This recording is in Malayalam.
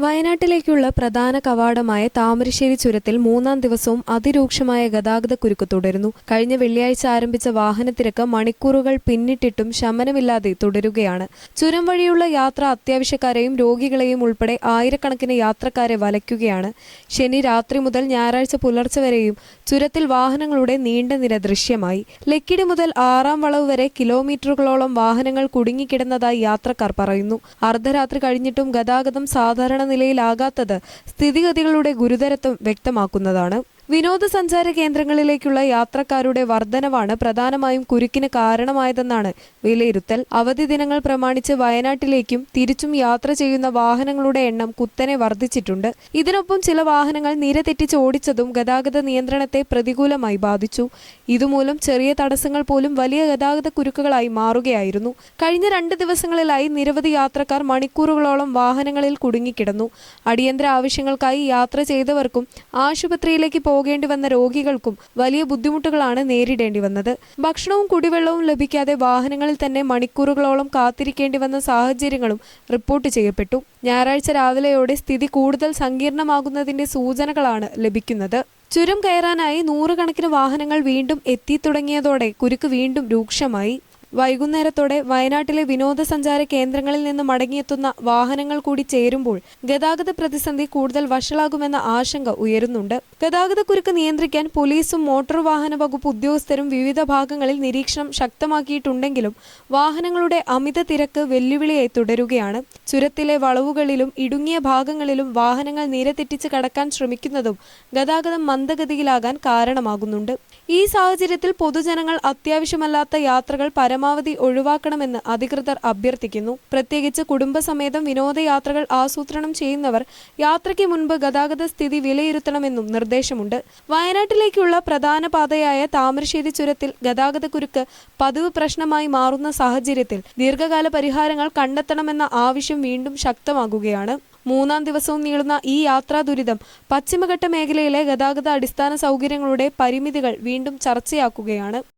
വയനാട്ടിലേക്കുള്ള പ്രധാന കവാടമായ താമരശ്ശേരി ചുരത്തിൽ മൂന്നാം ദിവസവും അതിരൂക്ഷമായ ഗതാഗതക്കുരുക്ക് തുടരുന്നു. കഴിഞ്ഞ വെള്ളിയാഴ്ച ആരംഭിച്ച വാഹനത്തിരക്ക് മണിക്കൂറുകൾ പിന്നിട്ടിട്ടും ശമനമില്ലാതെ തുടരുകയാണ്. ചുരം വഴിയുള്ള യാത്ര അത്യാവശ്യക്കാരെയും രോഗികളെയും ഉൾപ്പെടെ ആയിരക്കണക്കിന് യാത്രക്കാരെ വലയ്ക്കുകയാണ്. ശനി രാത്രി മുതൽ ഞായറാഴ്ച പുലർച്ചെ വരെയും ചുരത്തിൽ വാഹനങ്ങളുടെ നീണ്ട നിര ദൃശ്യമായി. ലക്കിടി മുതൽ 6-ാം വളവ് വരെ കിലോമീറ്ററുകളോളം വാഹനങ്ങൾ കുടുങ്ങിക്കിടന്നതായി യാത്രക്കാർ പറയുന്നു. അർദ്ധരാത്രി കഴിഞ്ഞിട്ടും ഗതാഗതം സാധാരണ നിലയിലാകാത്തത് സ്ഥിതിഗതികളുടെ ഗുരുതരത്വം വ്യക്തമാക്കുന്നതാണ്. വിനോദസഞ്ചാര കേന്ദ്രങ്ങളിലേക്കുള്ള യാത്രക്കാരുടെ വർധനവാണ് പ്രധാനമായും കുരുക്കിന് കാരണമായതെന്നാണ് വിലയിരുത്തൽ. അവധി ദിനങ്ങൾ പ്രമാണിച്ച് വയനാട്ടിലേക്കും തിരിച്ചും യാത്ര ചെയ്യുന്ന വാഹനങ്ങളുടെ എണ്ണം കുത്തനെ വർദ്ധിച്ചിട്ടുണ്ട്. ഇതിനൊപ്പം ചില വാഹനങ്ങൾ നിര തെറ്റിച്ച് ഓടിച്ചതും ഗതാഗത നിയന്ത്രണത്തെ പ്രതികൂലമായി ബാധിച്ചു. ഇതുമൂലം ചെറിയ തടസ്സങ്ങൾ പോലും വലിയ ഗതാഗത കുരുക്കുകളായി മാറുകയായിരുന്നു. കഴിഞ്ഞ 2 ദിവസങ്ങളിലായി നിരവധി യാത്രക്കാർ മണിക്കൂറുകളോളം വാഹനങ്ങളിൽ കുടുങ്ങിക്കിടന്നു. അടിയന്തര ആവശ്യങ്ങൾക്കായി യാത്ര ചെയ്തവർക്കും ആശുപത്രിയിലേക്ക് പോകേണ്ടി വന്ന രോഗികൾക്കും വലിയ ബുദ്ധിമുട്ടുകളാണ് നേരിടേണ്ടി വന്നത്. ഭക്ഷണവും കുടിവെള്ളവും ലഭിക്കാതെ വാഹനങ്ങളിൽ തന്നെ മണിക്കൂറുകളോളം കാത്തിരിക്കേണ്ടി വന്ന സാഹചര്യങ്ങളും റിപ്പോർട്ട് ചെയ്യപ്പെട്ടു. ഞായറാഴ്ച രാവിലെയോടെ സ്ഥിതി കൂടുതൽ സങ്കീർണമാകുന്നതിന്റെ സൂചനകളാണ് ലഭിക്കുന്നത്. ചുരം കയറാനായി 100 കണക്കിന് വാഹനങ്ങൾ വീണ്ടും എത്തിത്തുടങ്ങിയതോടെ കുരുക്ക് വീണ്ടും രൂക്ഷമായി. വൈകുന്നേരത്തോടെ വയനാട്ടിലെ വിനോദസഞ്ചാര കേന്ദ്രങ്ങളിൽ നിന്ന് മടങ്ങിയെത്തുന്ന വാഹനങ്ങൾ കൂടി ചേരുമ്പോൾ ഗതാഗത പ്രതിസന്ധി കൂടുതൽ വഷളാകുമെന്ന ആശങ്ക ഉയരുന്നുണ്ട്. ഗതാഗതക്കുരുക്ക് നിയന്ത്രിക്കാൻ പോലീസും മോട്ടോർ വാഹന വകുപ്പ് ഉദ്യോഗസ്ഥരും വിവിധ ഭാഗങ്ങളിൽ നിരീക്ഷണം ശക്തമാക്കിയിട്ടുണ്ടെങ്കിലും വാഹനങ്ങളുടെ അമിത തിരക്ക് വെല്ലുവിളിയായി തുടരുകയാണ്. ചുരത്തിലെ വളവുകളിലും ഇടുങ്ങിയ ഭാഗങ്ങളിലും വാഹനങ്ങൾ നിരതെറ്റിച്ച് കടക്കാൻ ശ്രമിക്കുന്നതും ഗതാഗതം മന്ദഗതിയിലാകാൻ കാരണമാകുന്നുണ്ട്. ഈ സാഹചര്യത്തിൽ പൊതുജനങ്ങൾ അത്യാവശ്യമല്ലാത്ത യാത്രകൾ പരമാവധി ഒഴിവാക്കണമെന്ന് അധികൃതർ അഭ്യർത്ഥിക്കുന്നു. പ്രത്യേകിച്ച് കുടുംബസമേതം വിനോദയാത്രകൾ ആസൂത്രണം ചെയ്യുന്നവർ യാത്രയ്ക്ക് മുൻപ് ഗതാഗത സ്ഥിതി വിലയിരുത്തണമെന്നും നിർദ്ദേശമുണ്ട്. വയനാട്ടിലേക്കുള്ള പ്രധാന പാതയായ താമരശ്ശേരി ചുരത്തിൽ ഗതാഗതക്കുരുക്ക് പതിവ് പ്രശ്നമായി മാറുന്ന സാഹചര്യത്തിൽ ദീർഘകാല പരിഹാരങ്ങൾ കണ്ടെത്തണമെന്ന ആവശ്യം വീണ്ടും ശക്തമാകുകയാണ്. 3-ാം ദിവസവും നീളുന്ന ഈ യാത്രാ ദുരിതം പശ്ചിമഘട്ട മേഖലയിലെ ഗതാഗത അടിസ്ഥാന സൗകര്യങ്ങളുടെ പരിമിതികൾ വീണ്ടും ചർച്ചയാക്കുകയാണ്.